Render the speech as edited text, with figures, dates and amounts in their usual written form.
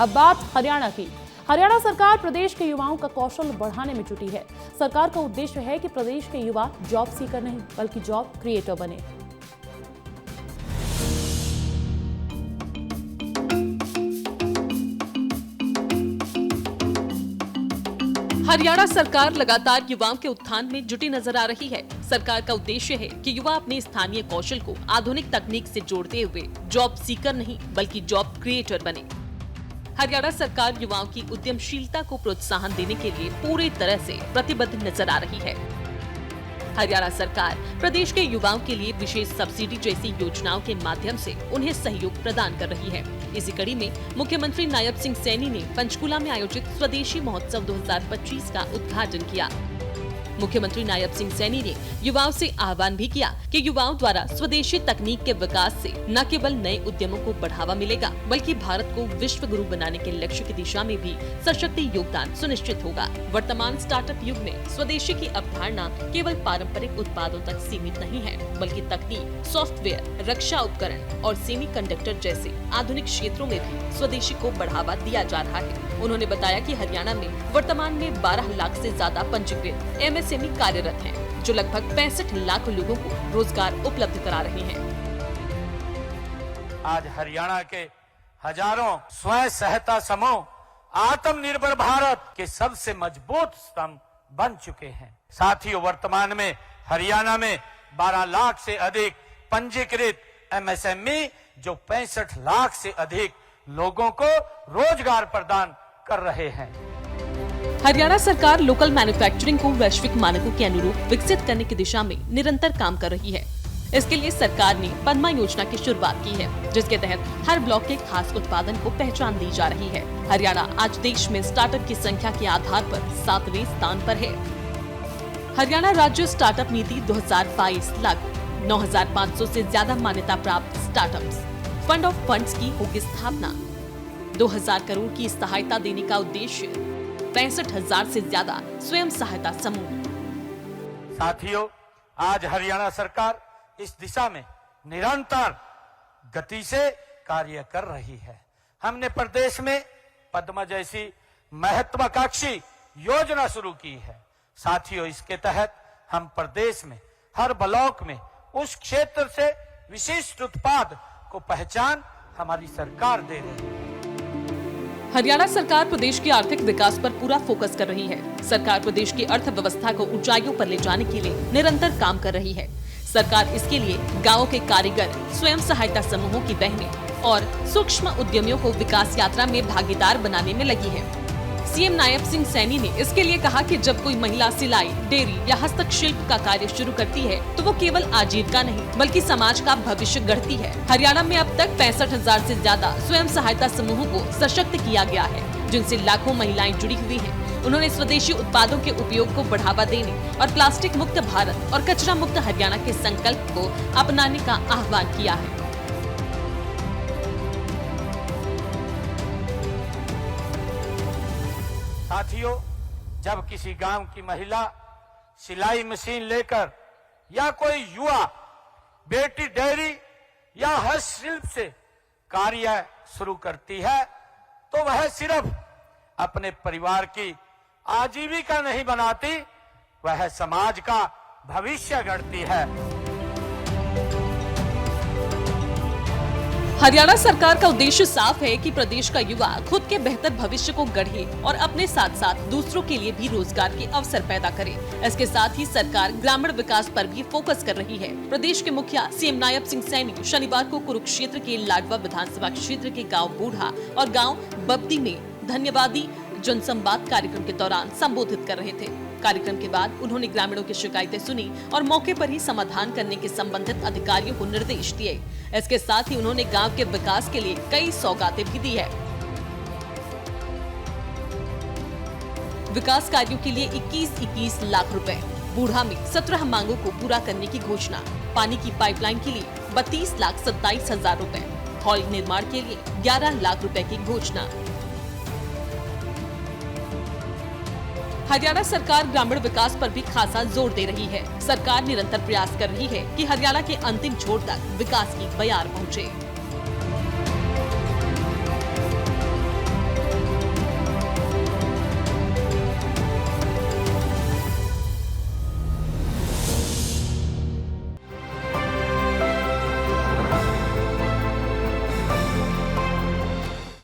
अब बात हरियाणा की। हरियाणा सरकार प्रदेश के युवाओं का कौशल बढ़ाने में जुटी है। सरकार का उद्देश्य है कि प्रदेश के युवा जॉब सीकर नहीं बल्कि जॉब क्रिएटर बने। हरियाणा सरकार लगातार युवाओं के उत्थान में जुटी नजर आ रही है। सरकार का उद्देश्य है कि युवा अपने स्थानीय कौशल को आधुनिक तकनीक से जोड़ते हुए जॉब सीकर नहीं बल्कि जॉब क्रिएटर बने। हरियाणा सरकार युवाओं की उद्यमशीलता को प्रोत्साहन देने के लिए पूरी तरह से प्रतिबद्ध नजर आ रही है। हरियाणा सरकार प्रदेश के युवाओं के लिए विशेष सब्सिडी जैसी योजनाओं के माध्यम से उन्हें सहयोग प्रदान कर रही है। इसी कड़ी में मुख्यमंत्री नायब सिंह सैनी ने पंचकुला में आयोजित स्वदेशी महोत्सव 2025 का उद्घाटन किया। मुख्यमंत्री नायब सिंह सैनी ने युवाओं से आह्वान भी किया कि युवाओं द्वारा स्वदेशी तकनीक के विकास से न केवल नए उद्यमों को बढ़ावा मिलेगा बल्कि भारत को विश्व गुरु बनाने के लक्ष्य की दिशा में भी सशक्त योगदान सुनिश्चित होगा। वर्तमान स्टार्टअप युग में स्वदेशी की अवधारणा केवल पारंपरिक उत्पादों तक सीमित नहीं है बल्कि तकनीक, सॉफ्टवेयर, रक्षा उपकरण और सेमीकंडक्टर जैसे आधुनिक क्षेत्रों में भी स्वदेशी को बढ़ावा दिया जा रहा है। उन्होंने बताया कि हरियाणा में वर्तमान में 12 लाख से ज्यादा पंजीकृत MSME कार्यरत हैं, जो लगभग 65 लाख लोगों को रोजगार उपलब्ध करा रहे हैं। आज हरियाणा के हजारों स्वयं सहायता समूह आत्मनिर्भर भारत के सबसे मजबूत स्तंभ बन चुके हैं। साथियों, वर्तमान में हरियाणा में 12 लाख से अधिक पंजीकृत MSME जो 65 लाख से अधिक लोगों को रोजगार प्रदान कर रहे हैं। हरियाणा सरकार लोकल मैन्युफैक्चरिंग को वैश्विक मानकों के अनुरूप विकसित करने की दिशा में निरंतर काम कर रही है। इसके लिए सरकार ने पद्मा योजना की शुरुआत की है, जिसके तहत हर ब्लॉक के खास उत्पादन को पहचान दी जा रही है। हरियाणा आज देश में स्टार्टअप की संख्या के आधार पर 7वें स्थान पर है। हरियाणा राज्य स्टार्टअप नीति 2022 लगभग 9,500 से ज्यादा मान्यता प्राप्त स्टार्टअप्स, फंड ऑफ फंड्स की होगी स्थापना। 2,000 करोड़ की सहायता देने का उद्देश्य, 65,000 से ज्यादा स्वयं सहायता समूह। साथियों, आज हरियाणा सरकार इस दिशा में निरंतर गति से कार्य कर रही है। हमने प्रदेश में पद्मा जैसी महत्वाकांक्षी योजना शुरू की है। साथियों, इसके तहत हम प्रदेश में हर ब्लॉक में उस क्षेत्र से विशिष्ट उत्पाद को पहचान हमारी सरकार दे रही है। हरियाणा सरकार प्रदेश के आर्थिक विकास पर पूरा फोकस कर रही है। सरकार प्रदेश की अर्थव्यवस्था को ऊंचाइयों पर ले जाने के लिए निरंतर काम कर रही है। सरकार इसके लिए गांवों के कारीगर, स्वयं सहायता समूहों की बहनें और सूक्ष्म उद्यमियों को विकास यात्रा में भागीदार बनाने में लगी है। सीएम नायब सिंह सैनी ने इसके लिए कहा कि जब कोई महिला सिलाई, डेयरी या हस्तशिल्प का कार्य शुरू करती है तो वो केवल आजीविका नहीं बल्कि समाज का भविष्य गढ़ती है। हरियाणा में अब तक 65,000 से ज्यादा स्वयं सहायता समूहों को सशक्त किया गया है, जिनसे लाखों महिलाएं जुड़ी हुई हैं। उन्होंने स्वदेशी उत्पादों के उपयोग को बढ़ावा देने और प्लास्टिक मुक्त भारत और कचरा मुक्त हरियाणा के संकल्प को अपनाने का आह्वान किया है। साथियों, जब किसी गांव की महिला सिलाई मशीन लेकर या कोई युवा बेटी डेयरी या हस्तशिल्प से कार्य शुरू करती है तो वह सिर्फ अपने परिवार की आजीविका नहीं बनाती, वह समाज का भविष्य गढ़ती है। हरियाणा सरकार का उद्देश्य साफ है कि प्रदेश का युवा खुद के बेहतर भविष्य को गढ़े और अपने साथ साथ दूसरों के लिए भी रोजगार के अवसर पैदा करे। इसके साथ ही सरकार ग्रामीण विकास पर भी फोकस कर रही है। प्रदेश के मुखिया सीएम नायब सिंह सैनी शनिवार को कुरुक्षेत्र के लाडवा विधानसभा क्षेत्र के गाँव बूढ़ा और गाँव बब्दी में धन्यवादी जनसंवाद कार्यक्रम के दौरान संबोधित कर रहे थे। कार्यक्रम के बाद उन्होंने ग्रामीणों की शिकायतें सुनी और मौके पर ही समाधान करने के संबंधित अधिकारियों को निर्देश दिए। इसके साथ ही उन्होंने गांव के विकास के लिए कई सौगातें भी दी है। विकास कार्यों के लिए 21 लाख रुपए, बूढ़ा में 17 मांगों को पूरा करने की घोषणा, पानी की पाइपलाइन के लिए 32,27,000 रुपए, हॉल निर्माण के लिए 11 लाख रुपए की घोषणा। हरियाणा सरकार ग्रामीण विकास पर भी खासा जोर दे रही है। सरकार निरंतर प्रयास कर रही है कि हरियाणा के अंतिम छोर तक विकास की बयार पहुंचे।